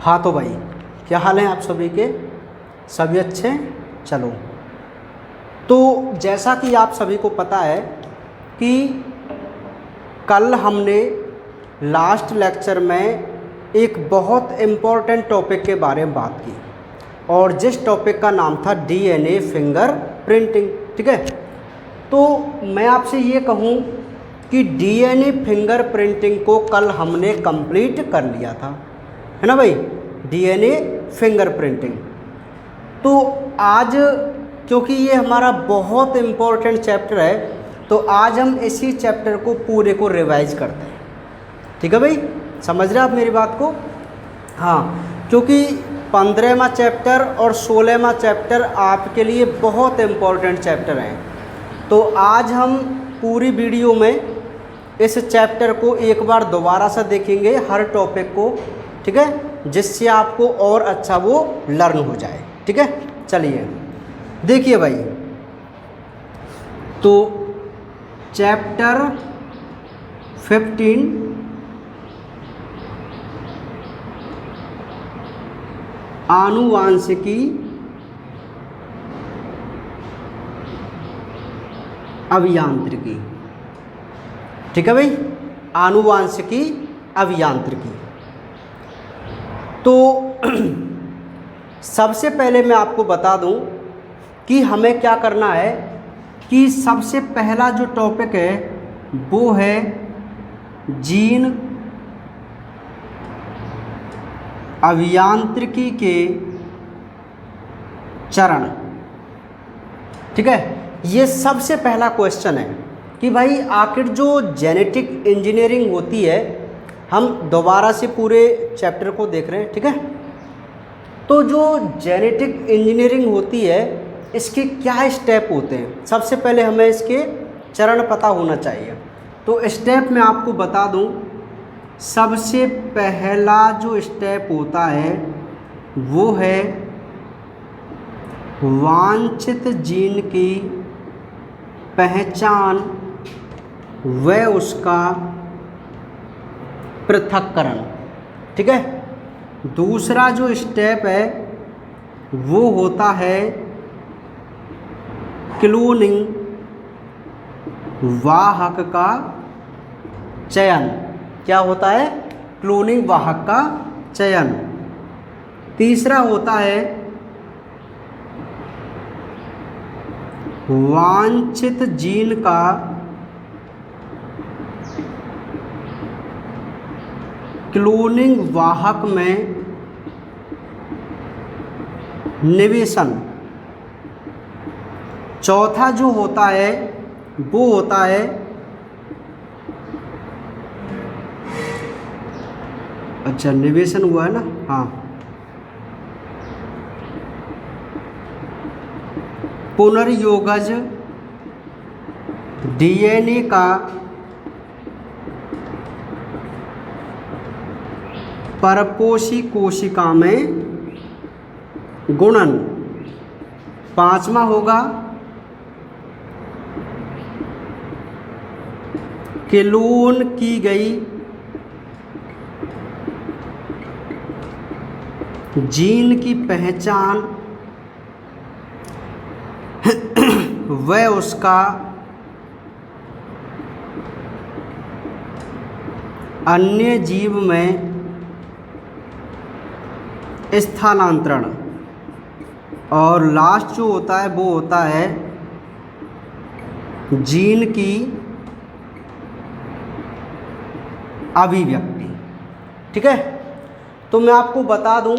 हाँ तो भाई, क्या हाल है आप सभी के? सभी अच्छे हैं? चलो, तो जैसा कि आप सभी को पता है कि कल हमने लास्ट लेक्चर में एक बहुत इम्पोर्टेंट टॉपिक के बारे में बात की, और जिस टॉपिक का नाम था डीएनए फिंगर प्रिंटिंग। ठीक है, तो मैं आपसे ये कहूँ कि डीएनए फिंगर प्रिंटिंग को कल हमने कंप्लीट कर लिया था, है ना भाई, डीएनए फिंगर प्रिंटिंग। तो आज क्योंकि ये हमारा बहुत इम्पोर्टेंट चैप्टर है, तो आज हम इसी चैप्टर को पूरे को रिवाइज करते हैं। ठीक है भाई, समझ रहे हैं आप मेरी बात को? हाँ, क्योंकि 15वां चैप्टर और 16वां चैप्टर आपके लिए बहुत इम्पोर्टेंट चैप्टर हैं। तो आज हम पूरी वीडियो में इस चैप्टर को एक बार दोबारा से देखेंगे, हर टॉपिक को, ठीक है, जिससे आपको और अच्छा वो लर्न हो जाए। ठीक है, चलिए देखिए भाई, तो चैप्टर 15 आनुवांशिकी अभियांत्रिकी। ठीक है भाई, आनुवांशिकी अभियांत्रिकी। तो सबसे पहले मैं आपको बता दूं कि हमें क्या करना है, कि सबसे पहला जो टॉपिक है वो है जीन अभियांत्रिकी के चरण। ठीक है, ये सबसे पहला क्वेश्चन है कि भाई आखिर जो जेनेटिक इंजीनियरिंग होती है, हम दोबारा से पूरे चैप्टर को देख रहे हैं। ठीक है, तो जो जेनेटिक इंजीनियरिंग होती है, इसके क्या स्टेप होते हैं, सबसे पहले हमें इसके चरण पता होना चाहिए। तो स्टेप मैं आपको बता दूं, सबसे पहला जो स्टेप होता है वो है वांछित जीन की पहचान व उसका पृथक्करण। ठीक है, दूसरा जो स्टेप है वो होता है क्लोनिंग वाहक का चयन। क्या होता है? क्लोनिंग वाहक का चयन। तीसरा होता है वांछित जीन का क्लोनिंग वाहक में निवेशन। चौथा जो होता है वो होता है अच्छा, निवेशन हुआ है ना, हाँ, पुनर्योगज डीएनए का परपोषी कोशिका में गुणन। पांचवा होगा क्लोन की गई जीन की पहचान व उसका अन्य जीव में स्थानांतरण। और लास्ट जो होता है वो होता है जीन की अभिव्यक्ति। ठीक है, तो मैं आपको बता दूं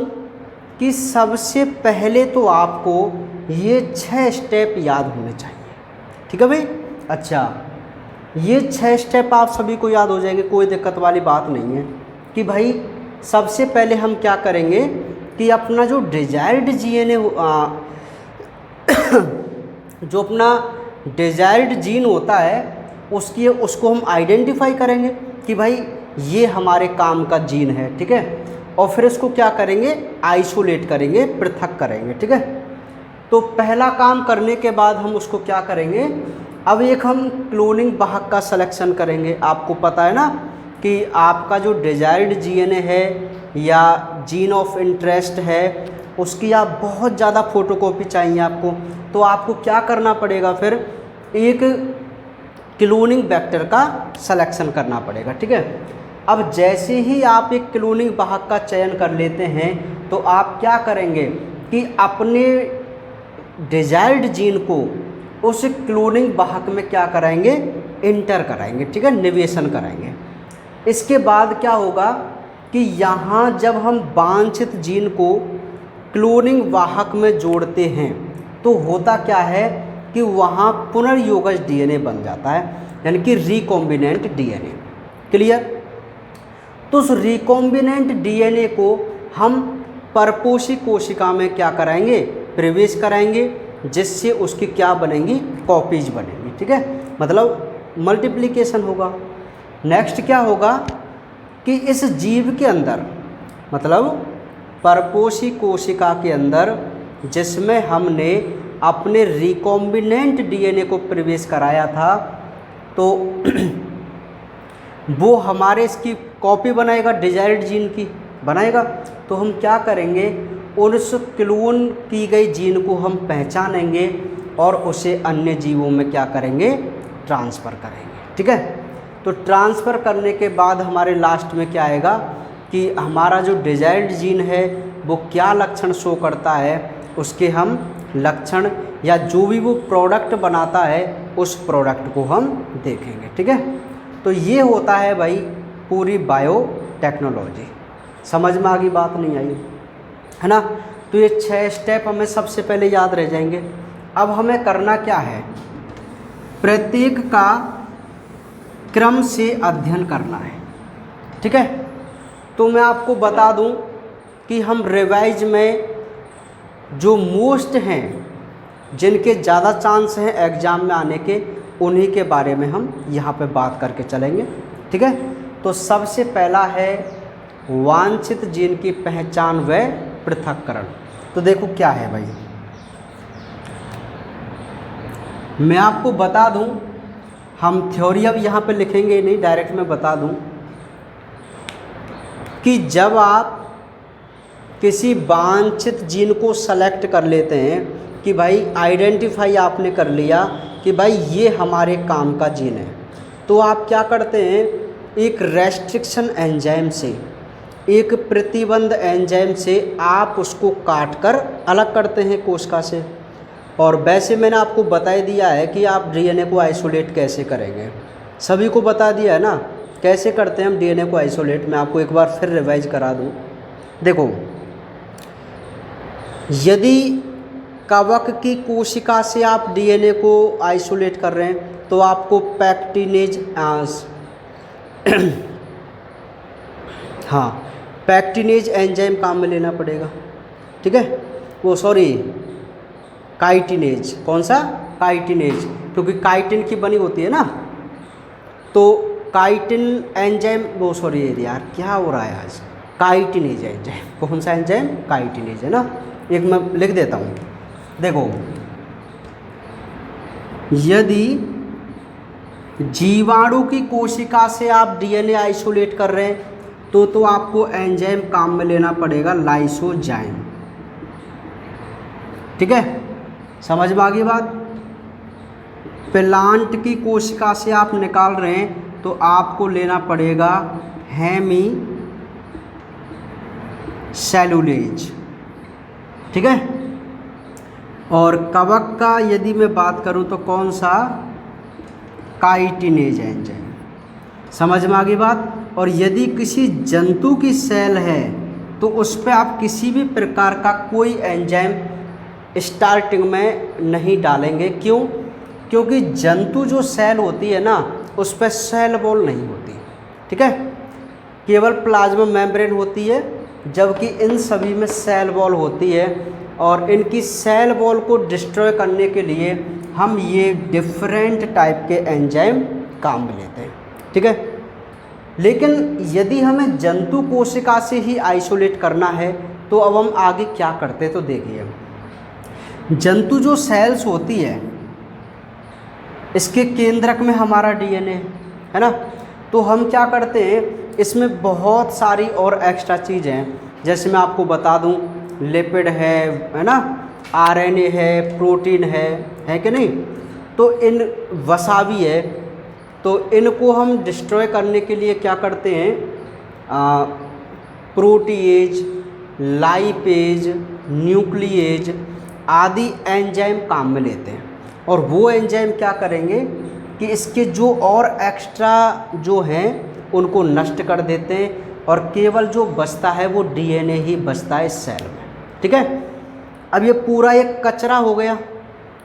कि सबसे पहले तो आपको ये 6 स्टेप याद होने चाहिए। ठीक है भाई, अच्छा, ये 6 स्टेप आप सभी को याद हो जाएंगे, कोई दिक्कत वाली बात नहीं है। कि भाई सबसे पहले हम क्या करेंगे कि अपना जो डिजायर्ड जीएनए जो अपना डिजायर्ड जीन होता है उसको हम आइडेंटिफाई करेंगे कि भाई ये हमारे काम का जीन है। ठीक है, और फिर इसको क्या करेंगे, आइसोलेट करेंगे, पृथक करेंगे। ठीक है, तो पहला काम करने के बाद हम उसको क्या करेंगे, अब एक हम क्लोनिंग वाहक का सिलेक्शन करेंगे। आपको पता है ना कि आपका जो डिजायर्ड जीएनए है या जीन ऑफ इंटरेस्ट है उसकी आप बहुत ज़्यादा फ़ोटोकॉपी चाहिए आपको, तो आपको क्या करना पड़ेगा, फिर एक क्लोनिंग वेक्टर का सिलेक्शन करना पड़ेगा। ठीक है, अब जैसे ही आप एक क्लोनिंग वाहक का चयन कर लेते हैं तो आप क्या करेंगे कि अपने डिजायर्ड जीन को उस क्लोनिंग वाहक में क्या कराएंगे, इंटर कराएंगे। ठीक है, निवेशन कराएंगे। इसके बाद क्या होगा कि यहाँ जब हम वांछित जीन को क्लोनिंग वाहक में जोड़ते हैं तो होता क्या है कि वहाँ पुनर्योगज डीएनए बन जाता है, यानी कि रिकॉम्बिनेंट डीएनए। क्लियर? तो उस रिकॉम्बिनेंट डीएनए को हम परपोषी कोशिका में क्या कराएंगे, प्रवेश कराएंगे, जिससे उसकी क्या बनेंगी, कॉपीज बनेंगी। ठीक है, मतलब मल्टीप्लिकेशन होगा। नेक्स्ट क्या होगा कि इस जीव के अंदर, मतलब परपोषी कोशिका के अंदर जिसमें हमने अपने रिकॉम्बिनेंट डीएनए को प्रवेश कराया था, तो वो हमारे इसकी कॉपी बनाएगा, डिजायर्ड जीन की बनाएगा। तो हम क्या करेंगे, उस क्लोन की गई जीन को हम पहचानेंगे और उसे अन्य जीवों में क्या करेंगे, ट्रांसफ़र करेंगे। ठीक है, तो ट्रांसफ़र करने के बाद हमारे लास्ट में क्या आएगा कि हमारा जो डिजायर्ड जीन है वो क्या लक्षण शो करता है, उसके हम लक्षण या जो भी वो प्रोडक्ट बनाता है उस प्रोडक्ट को हम देखेंगे। ठीक है, तो ये होता है भाई पूरी बायोटेक्नोलॉजी। समझ में आ गई बात, नहीं आई है ना? तो ये 6 स्टेप हमें सबसे पहले याद रह जाएंगे। अब हमें करना क्या है, प्रत्येक का क्रम से अध्ययन करना है। ठीक है, तो मैं आपको बता दूं कि हम रिवाइज में जो मोस्ट हैं, जिनके ज़्यादा चांस हैं एग्ज़ाम में आने के, उन्हीं के बारे में हम यहाँ पे बात करके चलेंगे। ठीक है, तो सबसे पहला है वांछित जीन की पहचान व पृथक्करण। तो देखो क्या है भाई, मैं आपको बता दूं, हम थ्योरी अब यहाँ पे लिखेंगे नहीं, डायरेक्ट मैं बता दूं कि जब आप किसी वांछित जीन को सेलेक्ट कर लेते हैं कि भाई आइडेंटिफाई आपने कर लिया कि भाई ये हमारे काम का जीन है, तो आप क्या करते हैं, एक रेस्ट्रिक्शन एंजाइम से, एक प्रतिबंध एंजाइम से आप उसको काट कर अलग करते हैं कोशिका से। और वैसे मैंने आपको बता दिया है कि आप डीएनए को आइसोलेट कैसे करेंगे, सभी को बता दिया है ना कैसे करते हैं हम डीएनए को आइसोलेट। मैं आपको एक बार फिर रिवाइज करा दूं। देखो, यदि कवक की कोशिका से आप डीएनए को आइसोलेट कर रहे हैं तो आपको पैक्टिनेज हाँ पैक्टिनेज एंजाइम काम में लेना पड़ेगा। ठीक है, वो सॉरी काइटिनेज, कौन सा, काइटिनेज, क्योंकि काइटिन की बनी होती है ना, तो काइटिन एंजाइम, वो सॉरी यार क्या हो रहा है आज, काइटिनेज एंजाइम, कौन सा एंजाइम, काइटिनेज है ना, एक मैं लिख देता हूँ। देखो, यदि जीवाणु की कोशिका से आप डीएनए आइसोलेट कर रहे हैं तो आपको एंजाइम काम में लेना पड़ेगा लाइसोजाइम। ठीक है, समझ में आ गई बात। प्लांट की कोशिका से आप निकाल रहे हैं तो आपको लेना पड़ेगा हेमी सेलुलेज। ठीक है, और कवक का यदि मैं बात करूं तो कौन सा, काइटिनेज एंजाइम। समझ में आ गई बात। और यदि किसी जंतु की सेल है तो उस पर आप किसी भी प्रकार का कोई एंजाइम स्टार्टिंग में नहीं डालेंगे। क्यों? क्योंकि जंतु जो सेल होती है ना उस पर सेल वॉल नहीं होती। ठीक है, केवल प्लाज्मा मेम्ब्रेन होती है, जबकि इन सभी में सेल वॉल होती है। और इनकी सेल वॉल को डिस्ट्रॉय करने के लिए हम ये डिफरेंट टाइप के एंजाइम काम में लेते हैं। ठीक है, लेकिन यदि हमें जंतु कोशिका से ही आइसोलेट करना है तो अब हम आगे क्या करते हैं, तो देखिए, जंतु जो सेल्स होती है इसके केंद्रक में हमारा डीएनए है ना, तो हम क्या करते हैं, इसमें बहुत सारी और एक्स्ट्रा चीज़ें हैं। जैसे मैं आपको बता दूं, लिपिड है ना, आरएनए है, प्रोटीन है कि नहीं। तो इन वसावी है, तो इनको हम डिस्ट्रॉय करने के लिए क्या करते हैं, प्रोटीएज, लाइपेज, न्यूक्लिएज आदि एंजाइम काम में लेते हैं। और वो एंजाइम क्या करेंगे कि इसके जो और एक्स्ट्रा जो हैं उनको नष्ट कर देते हैं, और केवल जो बचता है वो डीएनए ही बचता है इस सेल में। ठीक है, अब ये पूरा एक कचरा हो गया,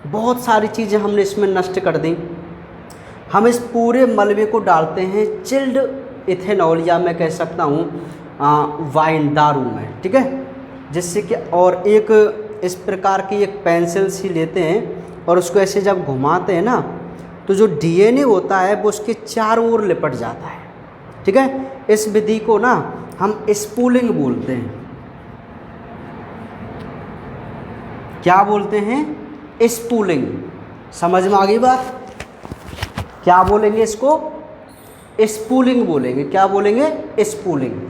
बहुत सारी चीज़ें हमने इसमें नष्ट कर दी। हम इस पूरे मलबे को डालते हैं चिल्ड इथेनॉल, या मैं कह सकता हूँ वाइन, दारू में। ठीक है, जिससे कि और एक इस प्रकार की एक पेंसिल सी लेते हैं और उसको ऐसे जब घुमाते हैं ना, तो जो डीएनए होता है वो उसके चारों ओर लिपट जाता है। ठीक है, इस विधि को ना हम स्पूलिंग बोलते हैं। क्या बोलते हैं? स्पूलिंग। समझ में आ गई बात? क्या बोलेंगे इसको? स्पूलिंग बोलेंगे। क्या बोलेंगे? स्पूलिंग।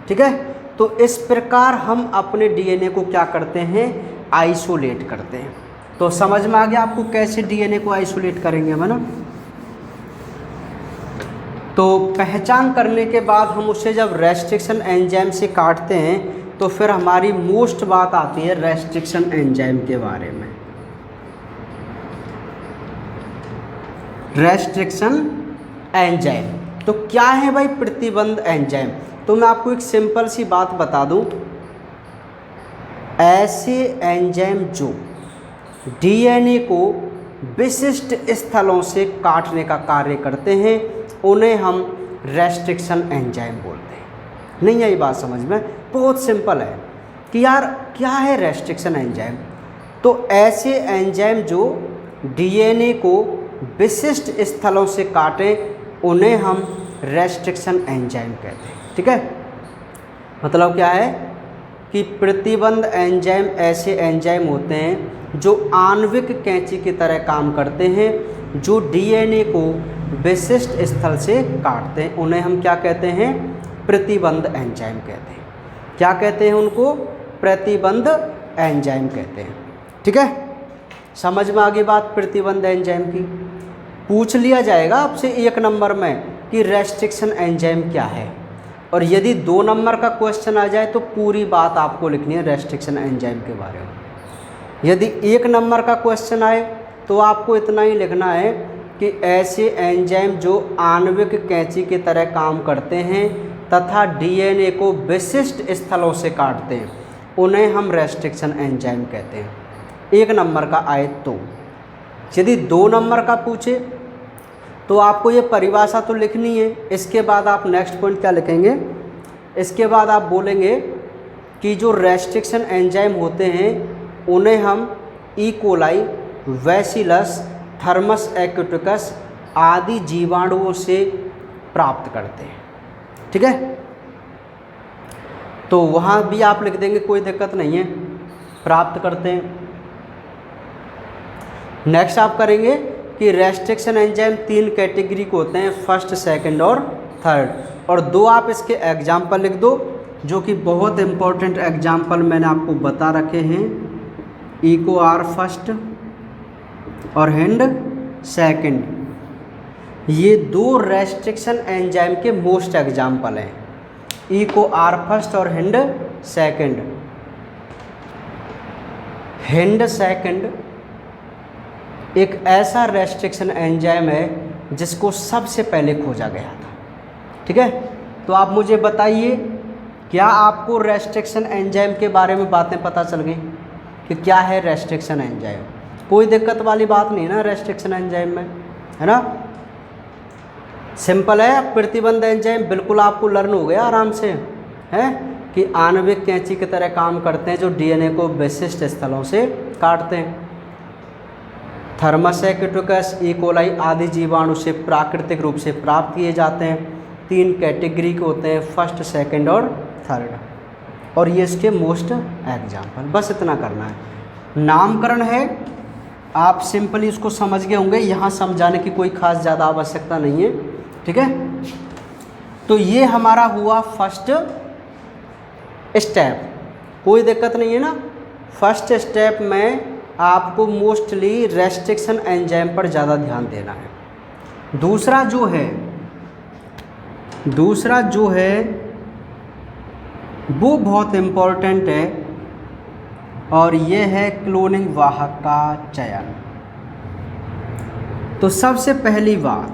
ठीक है, तो इस प्रकार हम अपने डीएनए को क्या करते हैं? आइसोलेट करते हैं। तो समझ में आ गया आपको कैसे डीएनए को आइसोलेट करेंगे हम, है ना। तो पहचान करने के बाद हम उसे जब रेस्ट्रिक्शन एंजाइम से काटते हैं तो फिर हमारी मोस्ट बात आती है रेस्ट्रिक्शन एंजाइम के बारे में। रेस्ट्रिक्शन एंजाइम तो क्या है भाई? प्रतिबंध एंजाइम। तो मैं आपको एक सिंपल सी बात बता दूं, ऐसे एंजाइम जो डीएनए को विशिष्ट स्थलों से काटने का कार्य करते हैं उन्हें हम रेस्ट्रिक्शन एंजाइम बोलते हैं। नहीं आई बात समझ में? बहुत सिंपल है कि यार क्या है रेस्ट्रिक्शन एंजाइम। तो ऐसे एंजाइम जो डीएनए को विशिष्ट स्थलों से काटें उन्हें हम रेस्ट्रिक्शन एंजाइम कहते हैं। ठीक है, मतलब क्या है कि प्रतिबंध एंजाइम ऐसे एंजाइम होते हैं जो आणविक कैंची की तरह काम करते हैं, जो डीएनए को विशिष्ट स्थल से काटते हैं। उन्हें हम क्या कहते हैं? प्रतिबंध एंजाइम कहते हैं। क्या कहते हैं उनको? प्रतिबंध एंजाइम कहते हैं। ठीक है, समझ में आ गई बात प्रतिबंध एंजाइम की। पूछ लिया जाएगा आपसे 1 नंबर में कि रेस्ट्रिक्शन एंजाइम क्या है, और यदि 2 नंबर का क्वेश्चन आ जाए तो पूरी बात आपको लिखनी है रेस्ट्रिक्शन एंजाइम के बारे में। यदि 1 नंबर का क्वेश्चन आए तो आपको इतना ही लिखना है कि ऐसे एंजाइम जो आणविक कैंची की तरह काम करते हैं तथा डीएनए को विशिष्ट स्थलों से काटते हैं उन्हें हम रेस्ट्रिक्शन एंजाइम कहते हैं। 1 नंबर का आए तो। यदि 2 नंबर का पूछे तो आपको ये परिभाषा तो लिखनी है। इसके बाद आप नेक्स्ट पॉइंट क्या लिखेंगे? इसके बाद आप बोलेंगे कि जो रेस्ट्रिक्शन एंजाइम होते हैं उन्हें हम ई कोलाई, बैसिलस, थर्मस एक्यूटिकस आदि जीवाणुओं से प्राप्त करते हैं। ठीक है, तो वहाँ भी आप लिख देंगे, कोई दिक्कत नहीं है, प्राप्त करते हैं। नेक्स्ट आप करेंगे कि रेस्ट्रिक्शन एंजाइम 3 कैटेगरी के होते हैं, फर्स्ट, सेकंड और थर्ड, और 2 आप इसके एग्जाम्पल लिख दो जो कि बहुत इंपॉर्टेंट एग्जाम्पल मैंने आपको बता रखे हैं। इको आर फर्स्ट और हिंड सेकंड, ये 2 रेस्ट्रिक्शन एंजाइम के मोस्ट एग्जाम्पल हैं। इको आर फर्स्ट और हिंड सेकंड। हिंड सेकंड एक ऐसा रेस्ट्रिक्शन एंजाइम है जिसको सबसे पहले खोजा गया था। ठीक है, तो आप मुझे बताइए, क्या आपको रेस्ट्रिक्शन एंजाइम के बारे में बातें पता चल गई कि क्या है रेस्ट्रिक्शन एंजाइम? कोई दिक्कत वाली बात नहीं ना रेस्ट्रिक्शन एंजाइम में, है ना। सिंपल है। प्रतिबंध एंजाइम बिल्कुल आपको लर्न हो गया आराम से, है कि आणविक कैंची की तरह काम करते हैं जो डीएनए को विशिष्ट स्थलों से काटते हैं। थर्मस एक्यूटिकस, ई कोलाई आदि जीवाणु से प्राकृतिक रूप से प्राप्त किए जाते हैं। 3 कैटेगरी के होते हैं, फर्स्ट, सेकंड और थर्ड, और ये इसके मोस्ट एग्जाम्पल। बस इतना करना है। नामकरण है, आप सिंपली इसको समझ गए होंगे, यहाँ समझाने की कोई खास ज़्यादा आवश्यकता नहीं है। ठीक है, तो ये हमारा हुआ फर्स्ट स्टेप, कोई दिक्कत नहीं है ना। फर्स्ट स्टेप में आपको मोस्टली रेस्ट्रिक्शन एंजाइम पर ज़्यादा ध्यान देना है। दूसरा जो है वो बहुत इम्पोर्टेंट है, और ये है क्लोनिंग वाहक का चयन। तो सबसे पहली बात,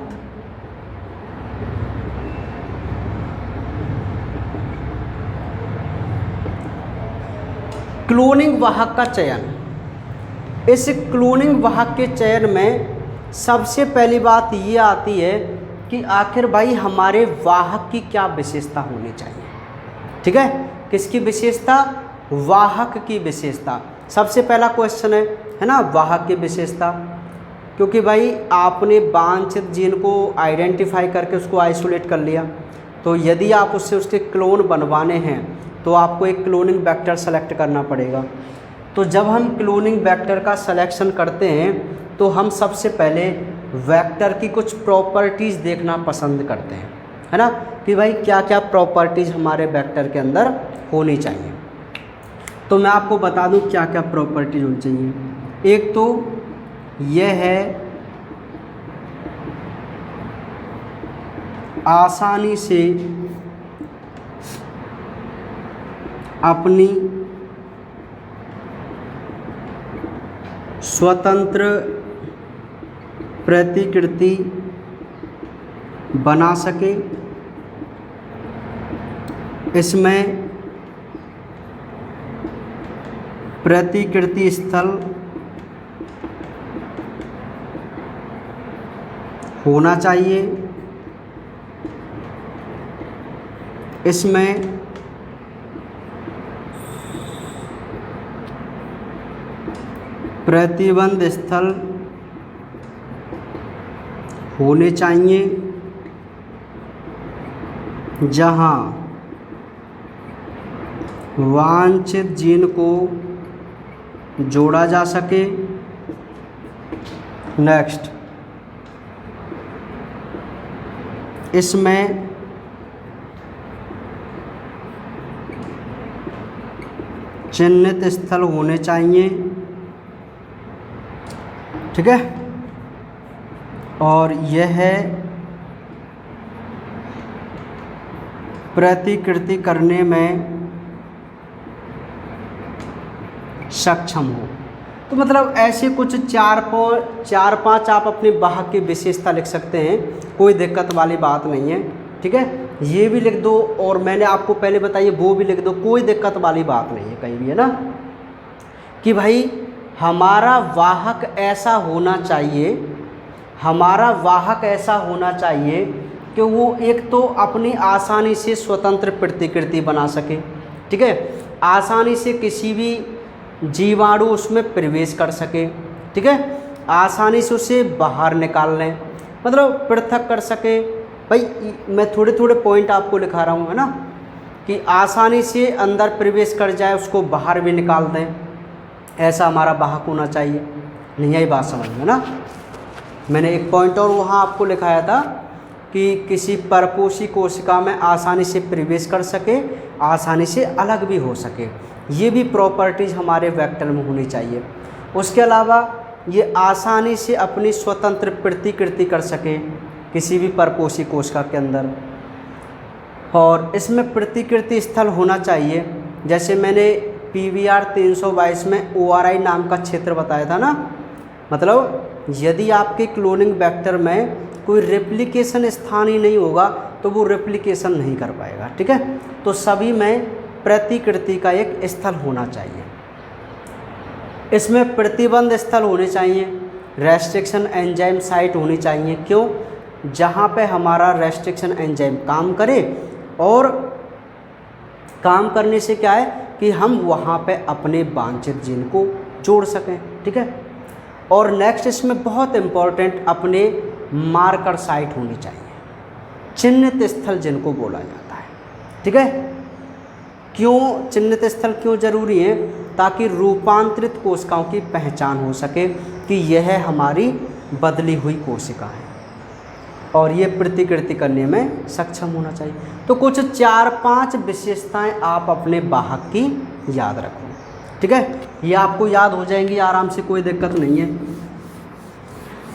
क्लोनिंग वाहक का चयन। इस क्लोनिंग वाहक के चयन में सबसे पहली बात ये आती है कि आखिर भाई हमारे वाहक की क्या विशेषता होनी चाहिए। ठीक है, किसकी विशेषता? वाहक की विशेषता। सबसे पहला क्वेश्चन है ना, वाहक की विशेषता। क्योंकि भाई आपने वांछित जीन को आइडेंटिफाई करके उसको आइसोलेट कर लिया, तो यदि आप उससे उसके क्लोन बनवाने हैं तो आपको एक क्लोनिंग वेक्टर सेलेक्ट करना पड़ेगा। तो जब हम क्लोनिंग वेक्टर का सिलेक्शन करते हैं तो हम सबसे पहले वेक्टर की कुछ प्रॉपर्टीज़ देखना पसंद करते हैं, है ना, कि भाई क्या क्या प्रॉपर्टीज़ हमारे वेक्टर के अंदर होनी चाहिए। तो मैं आपको बता दूं क्या क्या प्रॉपर्टीज़ होनी चाहिए। एक तो यह है आसानी से अपनी स्वतंत्र प्रतिकृति बना सके। इसमें प्रतिकृति स्थल होना चाहिए। इसमें प्रतिबंध स्थल होने चाहिए जहां वांछित जीन को जोड़ा जा सके। नेक्स्ट, इसमें चिन्हित स्थल होने चाहिए। ठीक है, और यह है प्रतिकृति करने में सक्षम हो। तो मतलब ऐसे कुछ चार पांच आप अपने वाहक की विशेषता लिख सकते हैं, कोई दिक्कत वाली बात नहीं है। ठीक है, ये भी लिख दो और मैंने आपको पहले बताइए वो भी लिख दो, कोई दिक्कत वाली बात नहीं है कहीं भी, है ना, कि भाई हमारा वाहक ऐसा होना चाहिए, हमारा वाहक ऐसा होना चाहिए कि वो एक तो अपनी आसानी से स्वतंत्र प्रतिकृति बना सके। ठीक है, आसानी से किसी भी जीवाणु उसमें प्रवेश कर सके। ठीक है, आसानी से उसे बाहर निकाल लें, मतलब पृथक कर सके। भाई मैं थोड़े थोड़े पॉइंट आपको लिखा रहा हूँ, है ना, कि आसानी से अंदर प्रवेश कर जाए, उसको बाहर भी निकाल दें, ऐसा हमारा वाहक होना चाहिए। नहीं आई बात समझ में ना। मैंने एक पॉइंट और वहाँ आपको लिखाया था कि किसी परपोषी कोशिका में आसानी से प्रवेश कर सके, आसानी से अलग भी हो सके। ये भी प्रॉपर्टीज़ हमारे वेक्टर में होनी चाहिए। उसके अलावा ये आसानी से अपनी स्वतंत्र प्रतिकृति कर सके किसी भी परपोषी कोशिका के अंदर, और इसमें प्रतिकृति स्थल होना चाहिए। जैसे मैंने PVR 322 में ORI नाम का क्षेत्र बताया था ना, मतलब यदि आपके क्लोनिंग वेक्टर में कोई रेप्लिकेशन स्थान ही नहीं होगा तो वो रेप्लिकेशन नहीं कर पाएगा। ठीक है, तो सभी में प्रतिकृति का एक स्थल होना चाहिए। इसमें प्रतिबंध स्थल होने चाहिए, रेस्ट्रिक्शन एंजाइम साइट होनी चाहिए। क्यों? जहाँ पे हमारा रेस्ट्रिक्शन एंजाइम काम करे, और काम करने से क्या है कि हम वहाँ पे अपने वांछित जीन को जोड़ सकें। ठीक है, और नेक्स्ट इसमें बहुत इम्पोर्टेंट अपने मार्कर साइट होनी चाहिए, चिन्हित स्थल जिनको बोला जाता है। ठीक है, क्यों चिन्हित स्थल क्यों जरूरी है? ताकि रूपांतरित कोशिकाओं की पहचान हो सके कि यह हमारी बदली हुई कोशिका है। और ये प्रतिकृति करने में सक्षम होना चाहिए। तो कुछ 4-5 विशेषताएं आप अपने वाहक की याद रखो, ठीक है। ये आपको याद हो जाएंगी आराम से, कोई दिक्कत नहीं है।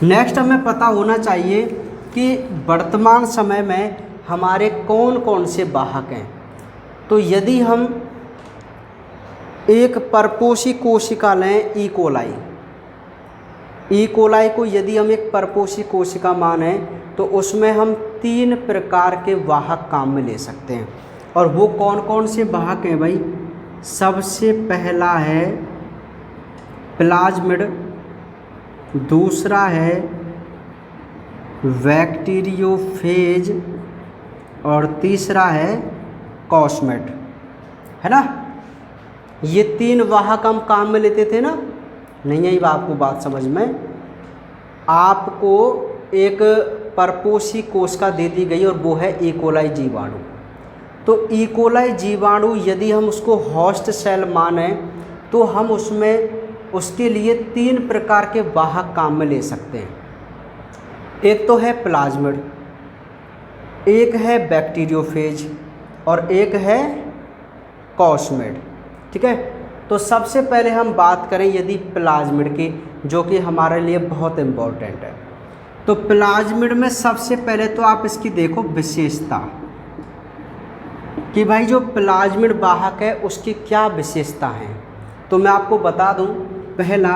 नेक्स्ट हमें पता होना चाहिए कि वर्तमान समय में हमारे कौन कौन से वाहक हैं। तो यदि हम एक परपोषी कोशिका लें, ई कोलाई को यदि हम एक परपोषी कोशिका माने तो उसमें हम 3 प्रकार के वाहक काम में ले सकते हैं। और वो कौन कौन से वाहक हैं भाई? सबसे पहला है प्लाज्मिड, दूसरा है बैक्टीरियोफेज और तीसरा है कॉस्मेट, है ना। ये 3 वाहक हम काम में लेते थे ना। नहीं आई आपको बात समझ में? आपको एक परपोषी कोशिका दे दी गई और वो है ई कोलाई जीवाणु। तो ई कोलाई जीवाणु यदि हम उसको होस्ट सेल माने तो हम उसमें उसके लिए 3 प्रकार के वाहक काम में ले सकते हैं। एक तो है प्लाज्मिड, एक है बैक्टीरियोफेज और एक है कॉस्मेट, ठीक है। तो सबसे पहले हम बात करें यदि प्लाज्मिड की, जो कि हमारे लिए बहुत इम्पोर्टेंट है। तो प्लाज्मिड में सबसे पहले तो आप इसकी देखो विशेषता कि भाई जो प्लाज्मिड वाहक है उसकी क्या विशेषता है। तो मैं आपको बता दूं, पहला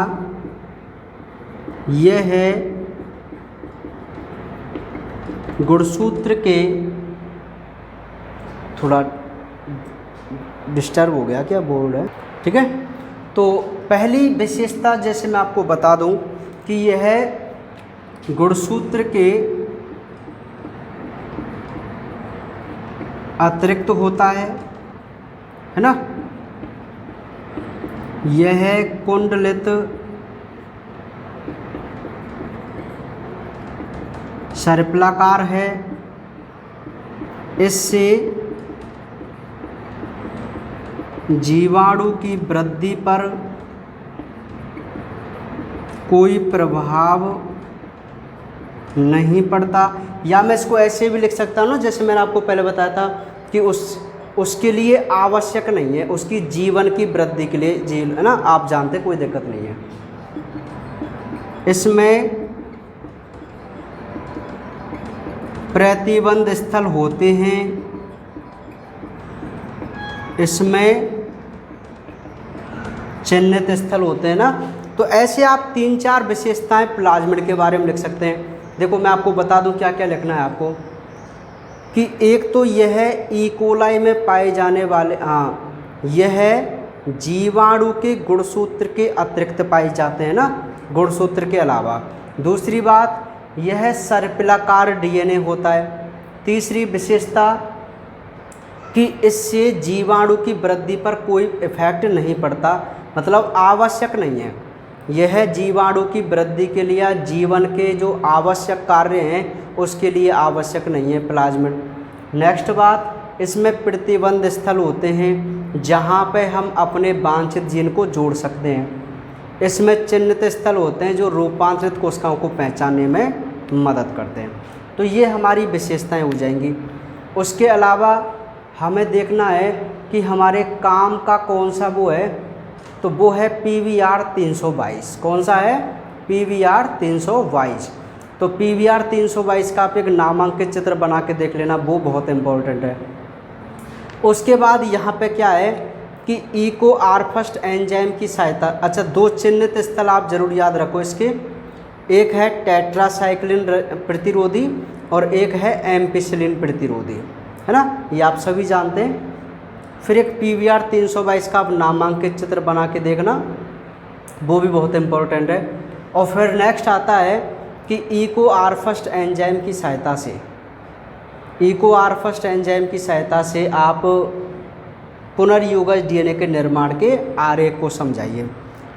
यह है गुणसूत्र के, थोड़ा डिस्टर्ब हो गया क्या बोर्ड है, ठीक है। तो पहली विशेषता जैसे मैं आपको बता दूं कि यह गुणसूत्र के अतिरिक्त होता है ना। यह कुंडलित सर्पिलाकार है। इससे जीवाणु की वृद्धि पर कोई प्रभाव नहीं पड़ता। या मैं इसको ऐसे भी लिख सकता हूँ ना, जैसे मैंने आपको पहले बताया था कि उसके लिए आवश्यक नहीं है, उसकी जीवन की वृद्धि के लिए है ना, आप जानते, कोई दिक्कत नहीं है। इसमें प्रतिबंध स्थल होते हैं, इसमें चिन्हित स्थल होते हैं ना। तो ऐसे आप 3-4 विशेषताएं प्लाज्मिड के बारे में लिख सकते हैं। देखो मैं आपको बता दूं क्या क्या लिखना है आपको, कि एक तो यह ई कोलाई में पाए जाने वाले, यह जीवाणु के गुणसूत्र के अतिरिक्त पाए जाते हैं ना, गुणसूत्र के अलावा। दूसरी बात, यह सर्पिलाकार डीएनए होता है। तीसरी विशेषता कि इससे जीवाणु की वृद्धि पर कोई इफेक्ट नहीं पड़ता, मतलब आवश्यक नहीं है। यह जीवाणु की वृद्धि के लिए, जीवन के जो आवश्यक कार्य हैं उसके लिए आवश्यक नहीं है प्लाज्मिड। नेक्स्ट बात, इसमें प्रतिबंध स्थल होते हैं जहाँ पे हम अपने वांछित जीन को जोड़ सकते हैं। इसमें चिन्हित स्थल होते हैं जो रूपांतरित कोशिकाओं को पहचानने में मदद करते हैं। तो ये हमारी विशेषताएं हो जाएंगी। उसके अलावा हमें देखना है कि हमारे काम का कौन सा वो है, तो वो है PVR 322। कौन सा है? PVR 322। तो PVR 322 का आप एक नामांकित चित्र बना के देख लेना, वो बहुत इम्पोर्टेंट है। उसके बाद यहाँ पे क्या है कि इको आरफस्ट एंजाइम की सहायता, अच्छा 2 चिन्हित स्थल आप जरूर याद रखो इसके, एक है टेट्रासाइक्लिन प्रतिरोधी और एक है एम्पिसिलिन प्रतिरोधी, है ना, ये आप सभी जानते हैं। फिर एक PVR 322 का आप नामांकित चित्र बना के देखना, वो भी बहुत इम्पोर्टेंट है। और फिर नेक्स्ट आता है कि इको आरफस्ट एंजाइम की सहायता से, इको आरफस्ट एंजाइम की सहायता से आप पुनर्युगज डीएनए के निर्माण के आरेख को समझाइए।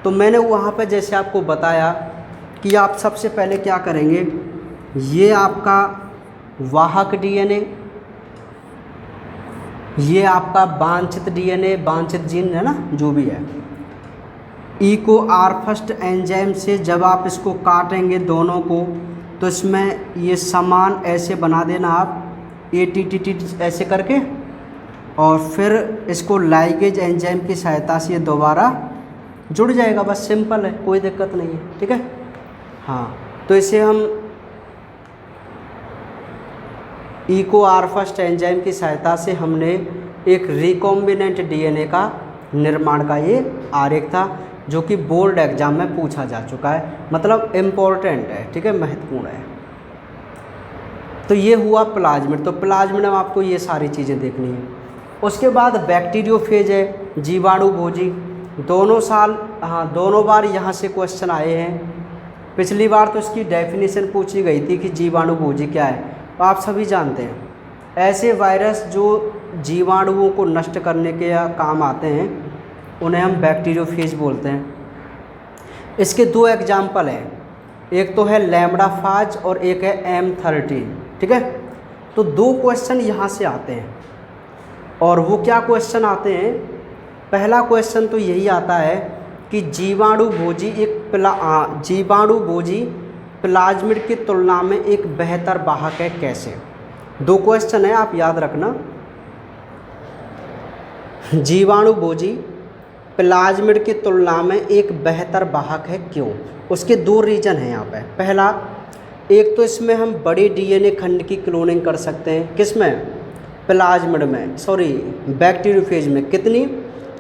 तो मैंने वहाँ पर जैसे आपको बताया कि आप सबसे पहले क्या करेंगे, ये आपका वाहक डीएनए, ये आपका वांछित डीएनए, वांछित जीन है ना, जो भी है, इको आरफस्ट एंजाइम से जब आप इसको काटेंगे दोनों को, तो इसमें ये समान ऐसे बना देना आप ATTT ऐसे करके, और फिर इसको लाइगेज एंजाइम की सहायता से ये दोबारा जुड़ जाएगा। बस सिंपल है, कोई दिक्कत नहीं है। ठीक है, हाँ। तो इसे हम EcoR फर्स्ट एंजाइम की सहायता से हमने एक रिकॉम्बिनेंट DNA का निर्माण का ये आरेख था, जो कि बोर्ड एग्जाम में पूछा जा चुका है, मतलब इम्पोर्टेंट है। ठीक है, महत्वपूर्ण है। तो ये हुआ प्लाज्मिड। तो प्लाज्मिड में आपको ये सारी चीज़ें देखनी है। उसके बाद बैक्टीरियोफेज है, जीवाणुभोजी। दोनों बार यहाँ से क्वेश्चन आए हैं। पिछली बार तो इसकी डेफिनेशन पूछी गई थी कि जीवाणुभोजी क्या है, तो आप सभी जानते हैं ऐसे वायरस जो जीवाणुओं को नष्ट करने के काम आते हैं उन्हें हम बैक्टीरियोफेज बोलते हैं। इसके दो एग्जाम्पल हैं, एक तो है लैम्ब्डाफाज और एक है M13। ठीक है, तो दो क्वेश्चन यहाँ से आते हैं। और वो क्या क्वेश्चन आते हैं? पहला क्वेश्चन तो यही आता है कि जीवाणुभोजी प्लाज्मिड की तुलना में एक बेहतर वाहक है, कैसे? दो क्वेश्चन है, आप याद रखना। जीवाणुभोजी प्लाज्मिड की तुलना में एक बेहतर वाहक है, क्यों? उसके दो रीजन हैं यहाँ पे। पहला, एक तो इसमें हम बड़े DNA खंड की क्लोनिंग कर सकते हैं। किसमें? प्लाज्मिड में, सॉरी बैक्टीरियोफेज में। कितनी?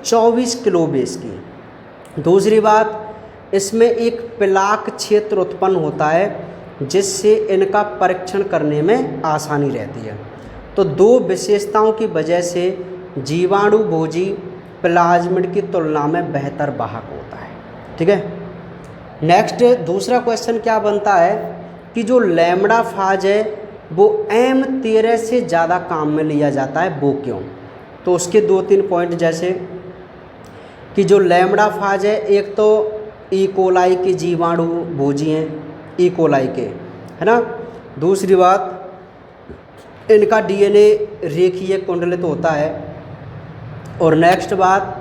24 किलोबेस की। दूसरी बात, इसमें एक प्लाक क्षेत्र उत्पन्न होता है जिससे इनका परीक्षण करने में आसानी रहती है। तो दो विशेषताओं की वजह से जीवाणुभोजी प्लाज्मिड की तुलना में बेहतर वाहक होता है। ठीक है, नेक्स्ट दूसरा क्वेश्चन क्या बनता है कि जो लैम्ब्डाफाज है वो M13 से ज़्यादा काम में लिया जाता है, वो क्यों? तो उसके 2-3 पॉइंट, जैसे कि जो लैम्ब्डाफाज है, एक तो ई कोलाई के जीवाणु भोजी हैं, ई कोलाई के, है ना। दूसरी बात, इनका DNA रेखीय कुंडलित होता है। और नेक्स्ट बात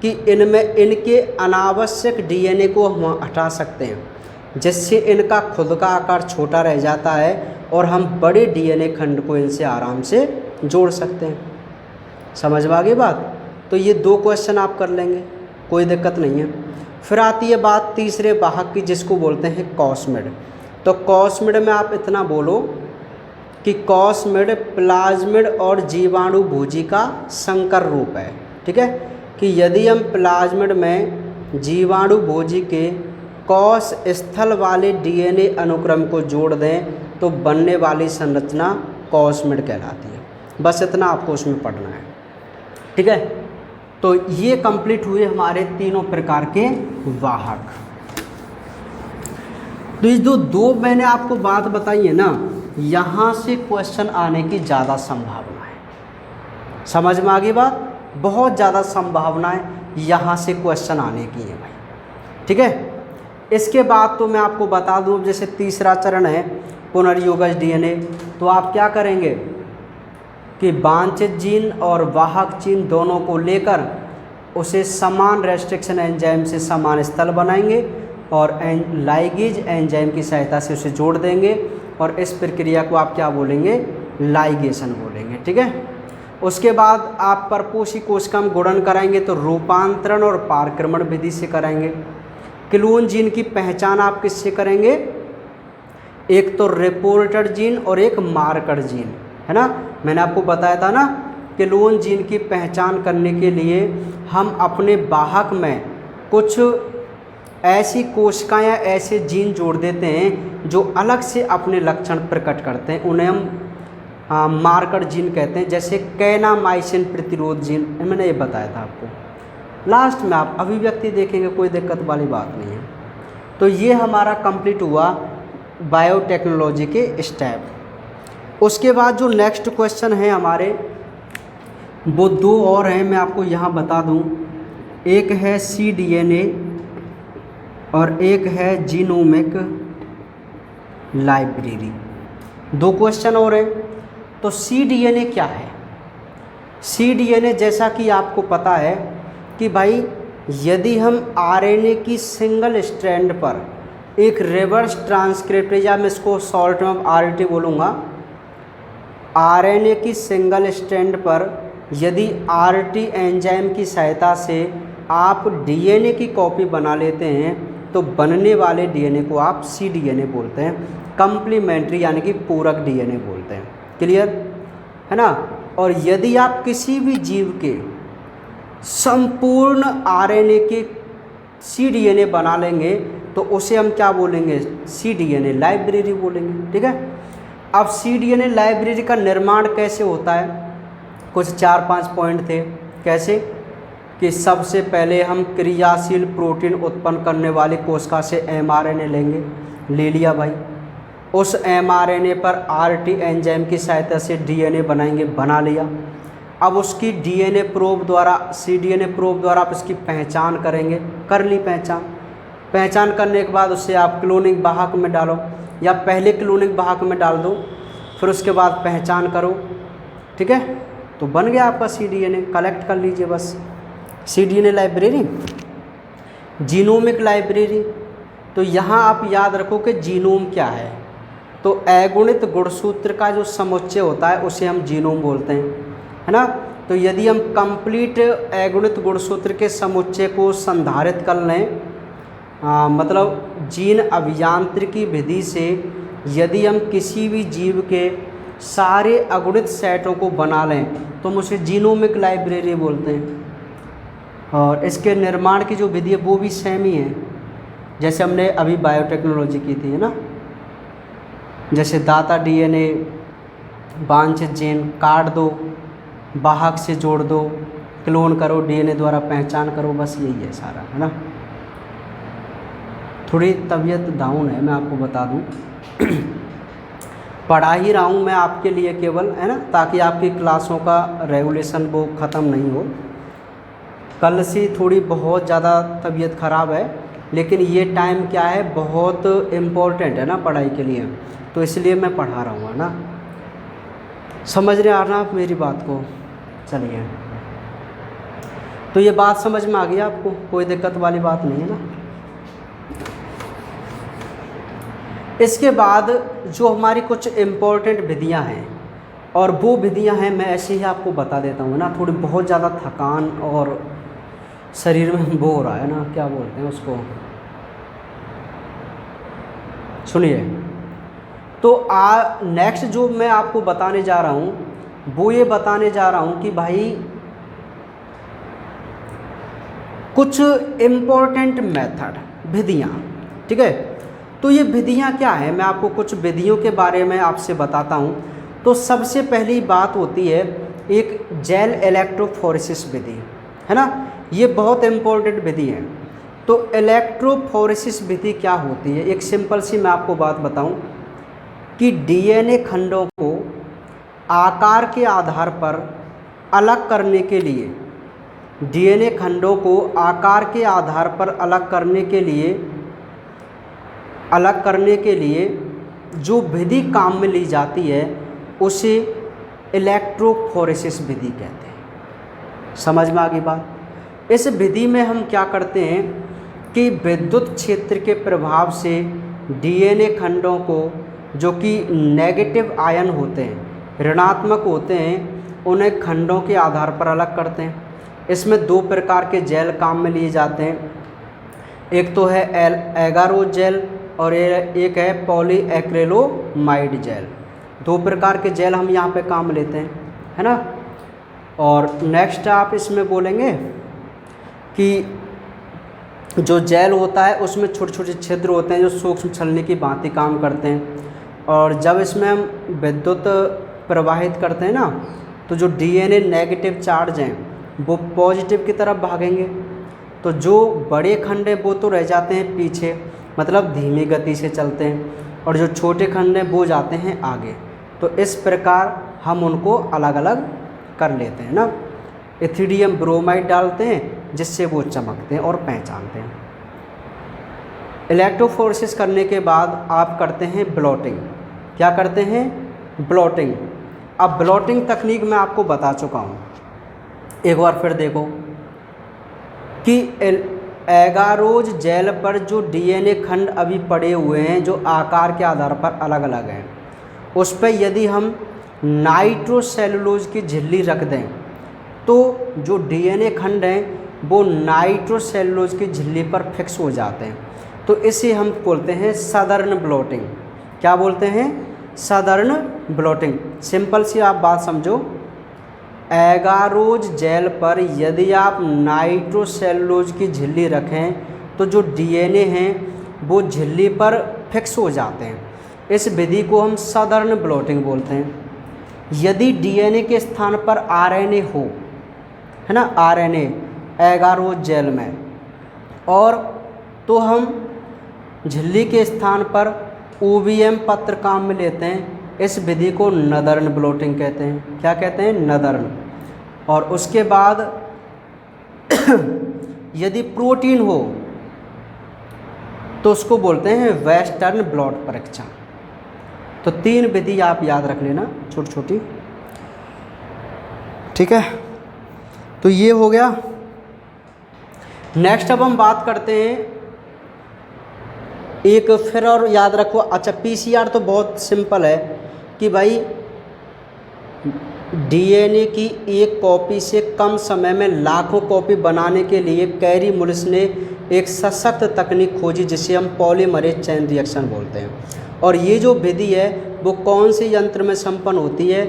कि इनमें इनके अनावश्यक DNA को हम हटा सकते हैं, जिससे इनका खुद का आकार छोटा रह जाता है और हम बड़े DNA खंड को इनसे आराम से जोड़ सकते हैं। समझ में आ गई बात? तो ये दो क्वेश्चन आप कर लेंगे, कोई दिक्कत नहीं है। फिर आती है बात तीसरे वाहक की, जिसको बोलते हैं कॉस्मिड। तो कॉस्मिड में आप इतना बोलो कि कॉस्मिड प्लाज्मिड और जीवाणुभोजी का संकर रूप है। ठीक है, कि यदि हम प्लाज्मिड में जीवाणुभोजी के कॉस स्थल वाले DNA अनुक्रम को जोड़ दें तो बनने वाली संरचना कॉस्मिड कहलाती है। बस इतना आपको उसमें पढ़ना है। ठीक है, तो ये कंप्लीट हुए हमारे तीनों प्रकार के वाहक। तो ये जो दो मैंने आपको बात बताई है ना, यहाँ से क्वेश्चन आने की ज़्यादा संभावना है। समझ में आ गई बात? बहुत ज़्यादा संभावना है यहाँ से क्वेश्चन आने की है भाई। ठीक है, इसके बाद तो मैं आपको बता दूँ, जैसे तीसरा चरण है पुनर्योगज DNA, तो आप क्या करेंगे कि वांछित जीन और वाहक जीन दोनों को लेकर उसे समान रेस्ट्रिक्शन एंजाइम से समान स्थल बनाएंगे और लाइगेज एंजाइम की सहायता से उसे जोड़ देंगे, और इस प्रक्रिया को आप क्या बोलेंगे? लाइगेशन बोलेंगे। ठीक है, उसके बाद आप परपोषी कोशिका में गुणन कराएंगे तो रूपांतरण और पारक्रमण विधि से कराएंगे। क्लोन जीन की पहचान आप किससे करेंगे? एक तो रिपोर्टर जीन और एक मार्कर जीन, है ना। मैंने आपको बताया था ना, क्लोन जीन की पहचान करने के लिए हम अपने वाहक में कुछ ऐसी कोशिकाएं या ऐसे जीन जोड़ देते हैं जो अलग से अपने लक्षण प्रकट करते हैं, उन्हें हम मार्कर जीन कहते हैं। जैसे कैनामाइसिन प्रतिरोध जीन, मैंने ये बताया था आपको। लास्ट में आप अभिव्यक्ति देखेंगे, कोई दिक्कत वाली बात नहीं है। तो ये हमारा कंप्लीट हुआ बायोटेक्नोलॉजी के स्टेप। उसके बाद जो नेक्स्ट क्वेश्चन है हमारे, वो दो और हैं, मैं आपको यहाँ बता दूँ। एक है cDNA और एक है जीनोमिक लाइब्रेरी। दो क्वेश्चन और हैं। तो cDNA क्या है? cDNA जैसा कि आपको पता है कि भाई, यदि हम RNA की सिंगल स्ट्रैंड पर एक रिवर्स ट्रांसक्रिप्टेज, या मैं इसको शॉर्ट में RT बोलूँगा, RNA की सिंगल स्ट्रैंड पर यदि RT एंजाइम की सहायता से आप DNA की कॉपी बना लेते हैं तो बनने वाले DNA को आप cDNA बोलते हैं, कंप्लीमेंट्री यानी कि पूरक DNA बोलते हैं। क्लियर है ना। और यदि आप किसी भी जीव के संपूर्ण RNA के cDNA बना लेंगे तो उसे हम क्या बोलेंगे, cDNA लाइब्रेरी बोलेंगे। ठीक है। अब cDNA लाइब्रेरी का निर्माण कैसे होता है, कुछ 4-5 पॉइंट थे। कैसे कि सबसे पहले हम क्रियाशील प्रोटीन उत्पन्न करने वाली कोशिका से mRNA लेंगे, ले लिया भाई। उस mRNA पर RT एंजाइम की सहायता से DNA बनाएंगे, बना लिया। अब उसकी DNA प्रोब द्वारा, cDNA प्रोब द्वारा आप इसकी पहचान करेंगे, कर ली पहचान करने के बाद उससे आप क्लोनिंग वाहक में डालो, या पहले क्लोनिंग वाहक में डाल दो, फिर उसके बाद पहचान करो। ठीक है, तो बन गया आपका cDNA। कलेक्ट कर लीजिए बस। cDNA library, genomic library. तो यहाँ आप याद रखो कि जीनोम क्या है, तो अगुणित गुणसूत्र का जो समुच्चय होता है उसे हम जीनोम बोलते हैं, है ना। तो यदि हम कंप्लीट अगुणित गुणसूत्र के समुच्चय को संधारित कर लें, मतलब जीन अभियांत्रिकी विधि से यदि हम किसी भी जीव के सारे अगुणित सेटों को बना लें तो हम उसे जीनोमिक लाइब्रेरी बोलते हैं। और इसके निर्माण की जो विधि है वो भी सेम ही है जैसे हमने अभी बायोटेक्नोलॉजी की थी, है ना। जैसे दाता DNA, वांछित जीन काट दो, वाहक से जोड़ दो, क्लोन करो, DNA द्वारा पहचान करो, बस यही है सारा, है ना। थोड़ी तबीयत डाउन है, मैं आपको बता दूं। पढ़ा ही रहा हूँ मैं आपके लिए केवल, है ना, ताकि आपकी क्लासों का रेगुलेशन वो ख़त्म नहीं हो। कल से थोड़ी बहुत ज़्यादा तबीयत ख़राब है, लेकिन ये टाइम क्या है, बहुत इम्पोर्टेंट है ना पढ़ाई के लिए, तो इसलिए मैं पढ़ा रहा हूँ, है ना। समझ रहे आ रहा आप मेरी बात को। चलिए, तो ये बात समझ में आ गई आपको, कोई दिक्कत वाली बात नहीं है ना। इसके बाद जो हमारी कुछ इम्पोर्टेंट विधियां हैं, और वो विधियां हैं मैं ऐसे ही आपको बता देता हूँ ना। थोड़ी बहुत ज़्यादा थकान और शरीर में वो हो रहा है ना, क्या बोलते हैं उसको, सुनिए। तो नेक्स्ट जो मैं आपको बताने जा रहा हूँ वो ये बताने जा रहा हूँ कि भाई कुछ इम्पोर्टेंट मेथड, विधियाँ। ठीक है, तो ये विधियाँ क्या है, मैं आपको कुछ विधियों के बारे में आपसे बताता हूँ। तो सबसे पहली बात होती है एक जेल इलेक्ट्रोफोरेसिस विधि, है ना। ये बहुत इम्पोर्टेंट विधि है। तो इलेक्ट्रोफोरेसिस विधि क्या होती है, एक सिंपल सी मैं आपको बात बताऊं कि DNA खंडों को आकार के आधार पर अलग करने के लिए, DNA खंडों को आकार के आधार पर अलग करने के लिए जो विधि काम में ली जाती है उसे इलेक्ट्रोफोरेसिस विधि कहते हैं। समझ में आ गई बात। इस विधि में हम क्या करते हैं कि विद्युत क्षेत्र के प्रभाव से DNA खंडों को, जो कि नेगेटिव आयन होते हैं, ऋणात्मक होते हैं, उन्हें खंडों के आधार पर अलग करते हैं। इसमें दो प्रकार के जेल काम में लिए जाते हैं, एक तो है एगारोज जेल और एक है पॉलीएक्रिलोमाइड जेल। दो प्रकार के जेल हम यहाँ पे काम लेते हैं, है ना। और नेक्स्ट आप इसमें बोलेंगे कि जो जेल होता है उसमें छोटे छोटे छिद्र होते हैं जो सूक्ष्म छलनी की भांति काम करते हैं, और जब इसमें हम विद्युत प्रवाहित करते हैं ना तो जो DNA नेगेटिव चार्ज हैं वो पॉजिटिव की तरफ भागेंगे, तो जो बड़े खंड हैं वो तो रह जाते हैं पीछे, मतलब धीमी गति से चलते हैं, और जो छोटे खंड हैं वो जाते हैं आगे। तो इस प्रकार हम उनको अलग अलग कर लेते हैं ना। इथिडियम ब्रोमाइड डालते हैं जिससे वो चमकते हैं और पहचानते हैं। इलेक्ट्रोफोरेसिस करने के बाद आप करते हैं ब्लॉटिंग। क्या करते हैं? ब्लॉटिंग। अब ब्लॉटिंग तकनीक मैं आपको बता चुका हूँ, एक बार फिर देखो कि एगारोज जेल पर जो डीएनए खंड अभी पड़े हुए हैं जो आकार के आधार पर अलग अलग हैं, उस पर यदि हम नाइट्रोसेलुलोज की झिल्ली रख दें तो जो डीएनए खंड हैं वो नाइट्रोसेलुलोज की झिल्ली पर फिक्स हो जाते हैं। तो इसे हम बोलते हैं सदर्न ब्लॉटिंग। क्या बोलते हैं? Southern blotting. सिंपल सी आप बात समझो, एगारोज जेल पर यदि आप नाइट्रोसेलुलोज की झिल्ली रखें तो जो डीएनए हैं वो झिल्ली पर फिक्स हो जाते हैं। इस विधि को हम सदर्न ब्लॉटिंग बोलते हैं। यदि डीएनए के स्थान पर आरएनए हो, है ना, आरएनए एगारोज जेल में, और तो हम झिल्ली के स्थान पर ओवीएम पत्र काम में लेते हैं। इस विधि को नदर्न ब्लॉटिंग कहते हैं। क्या कहते हैं? नदर्न। और उसके बाद यदि प्रोटीन हो तो उसको बोलते हैं वेस्टर्न ब्लॉट परीक्षण। तो 3 विधि आप याद रख लेना, छोटी छोटी, ठीक है। तो ये हो गया। नेक्स्ट अब हम बात करते हैं एक, फिर और याद रखो, अच्छा पीसीआर तो बहुत सिंपल है कि भाई डीएनए की एक कॉपी से कम समय में लाखों कॉपी बनाने के लिए कैरी मुलिस ने एक सशक्त तकनीक खोजी जिसे हम पॉलीमरेज चेन रिएक्शन बोलते हैं। और ये जो विधि है वो कौन से यंत्र में संपन्न होती है?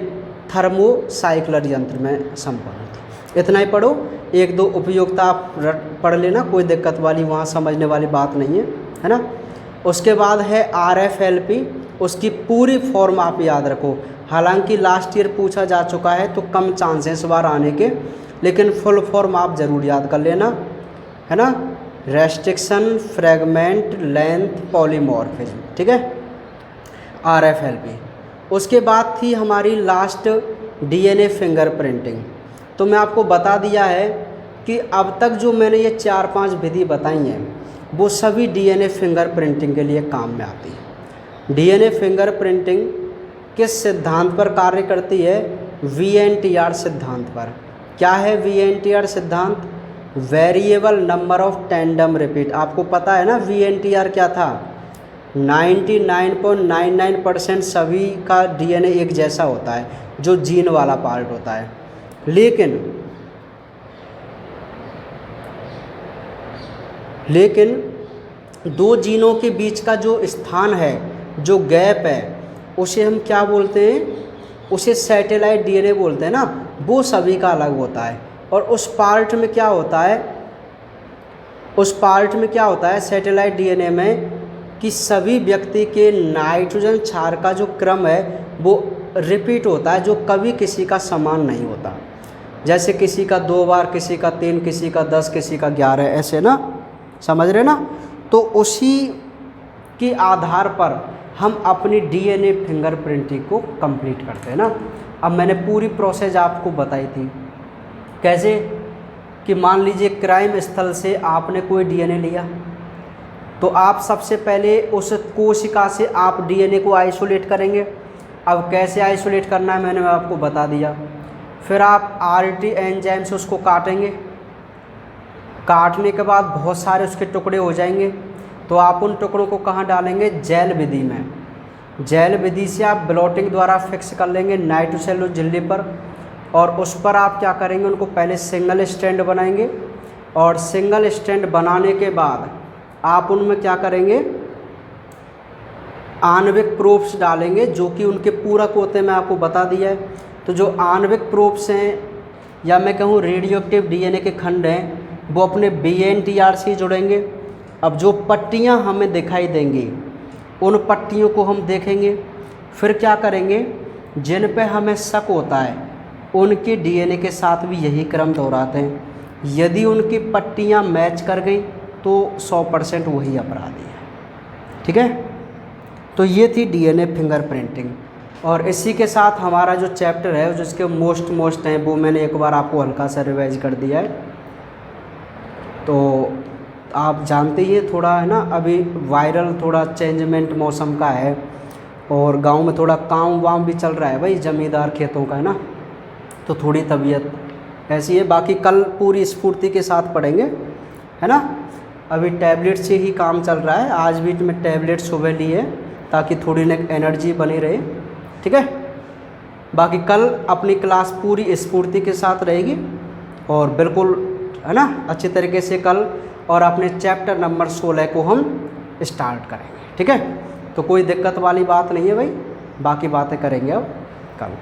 थर्मोसाइक्लर यंत्र में संपन्न होती है। इतना ही पढ़ो, 1-2 उपयोगिता आप पढ़ लेना, कोई दिक्कत वाली वहाँ समझने वाली बात नहीं है ना। उसके बाद है RFLP, उसकी पूरी फॉर्म आप याद रखो। हालांकि लास्ट ईयर पूछा जा चुका है तो कम चांस है इस बार आने के, लेकिन फुल फॉर्म आप ज़रूर याद कर लेना, है ना। रेस्ट्रिक्शन, फ्रेगमेंट, लेंथ, पॉलीमॉर्फिज्म, ठीक है, RFLP। उसके बाद थी हमारी लास्ट DNA फिंगरप्रिंटिंग। तो मैं आपको बता दिया है कि अब तक जो मैंने ये 4-5 विधि बताई हैं वो सभी DNA फिंगरप्रिंटिंग के लिए काम में आती है। DNA फिंगरप्रिंटिंग किस सिद्धांत पर कार्य करती है? VNTR सिद्धांत पर। क्या है VNTR सिद्धांत? Variable number of tandem repeat. आपको पता है ना VNTR क्या था? 99.99% सभी का DNA एक जैसा होता है, जो जीन वाला पार्ट होता है, लेकिन 2 जीनों के बीच का जो स्थान है, जो गैप है, उसे हम क्या बोलते हैं? उसे सैटेलाइट DNA बोलते हैं ना। वो सभी का अलग होता है। और उस पार्ट में क्या होता है सैटेलाइट DNA में, कि सभी व्यक्ति के नाइट्रोजन क्षार का जो क्रम है वो रिपीट होता है, जो कभी किसी का समान नहीं होता। जैसे किसी का 2 बार, किसी का 3, किसी का 10, किसी का 11, ऐसे ना, समझ रहे ना। तो उसी के आधार पर हम अपनी DNA फिंगरप्रिंटिंग को कंप्लीट करते हैं ना। अब मैंने पूरी प्रोसेस आपको बताई थी। कैसे? कि मान लीजिए क्राइम स्थल से आपने कोई DNA लिया, तो आप सबसे पहले उस कोशिका से आप DNA को आइसोलेट करेंगे। अब कैसे आइसोलेट करना है मैंने आपको बता दिया। फिर आप RT एंजाइम से उसको काटेंगे। काटने के बाद बहुत सारे उसके टुकड़े हो जाएंगे, तो आप उन टुकड़ों को कहाँ डालेंगे? जेल विधि में। जेल विधि से आप ब्लॉटिंग द्वारा फिक्स कर लेंगे नाइट्रोसेलुलोज झिल्ली पर, और उस पर आप क्या करेंगे? उनको पहले सिंगल स्ट्रैंड बनाएंगे, और सिंगल स्ट्रैंड बनाने के बाद आप उनमें क्या करेंगे? आणविक प्रोब्स डालेंगे, जो कि उनके पूरक होते हैं, मैं आपको बता दिया है। तो जो आणविक प्रोब्स हैं, या मैं कहूँ रेडियोएक्टिव DNA के खंड हैं, वो अपने VNTR से जुड़ेंगे। अब जो पट्टियाँ हमें दिखाई देंगी, उन पट्टियों को हम देखेंगे। फिर क्या करेंगे? जिन पे हमें शक होता है उनके DNA के साथ भी यही क्रम दोहराते हैं। यदि उनकी पट्टियाँ मैच कर गई तो 100% वही अपराधी है, ठीक है। तो ये थी DNA फिंगरप्रिंटिंग। और इसी के साथ हमारा जो चैप्टर है, जिसके मोस्ट हैं, वो मैंने एक बार आपको हल्का सा रिवाइज कर दिया है। तो आप जानते ही हैं, थोड़ा है ना, अभी वायरल थोड़ा चेंजमेंट मौसम का है, और गांव में थोड़ा काम वाम भी चल रहा है भाई, ज़मींदार खेतों का, है ना। तो थोड़ी तबीयत ऐसी है। बाकी कल पूरी स्फूर्ति के साथ पढ़ेंगे, है ना। अभी टैबलेट से ही काम चल रहा है, आज भी मैं टैबलेट सुबह लिए ताकि थोड़ी ना एनर्जी बनी रहे, ठीक है। बाकी कल अपनी क्लास पूरी स्फूर्ति के साथ रहेगी और बिल्कुल, है ना, अच्छे तरीके से कल और अपने चैप्टर नंबर 16 को हम स्टार्ट करेंगे, ठीक है। तो कोई दिक्कत वाली बात नहीं है भाई, बाकी बातें करेंगे अब कल।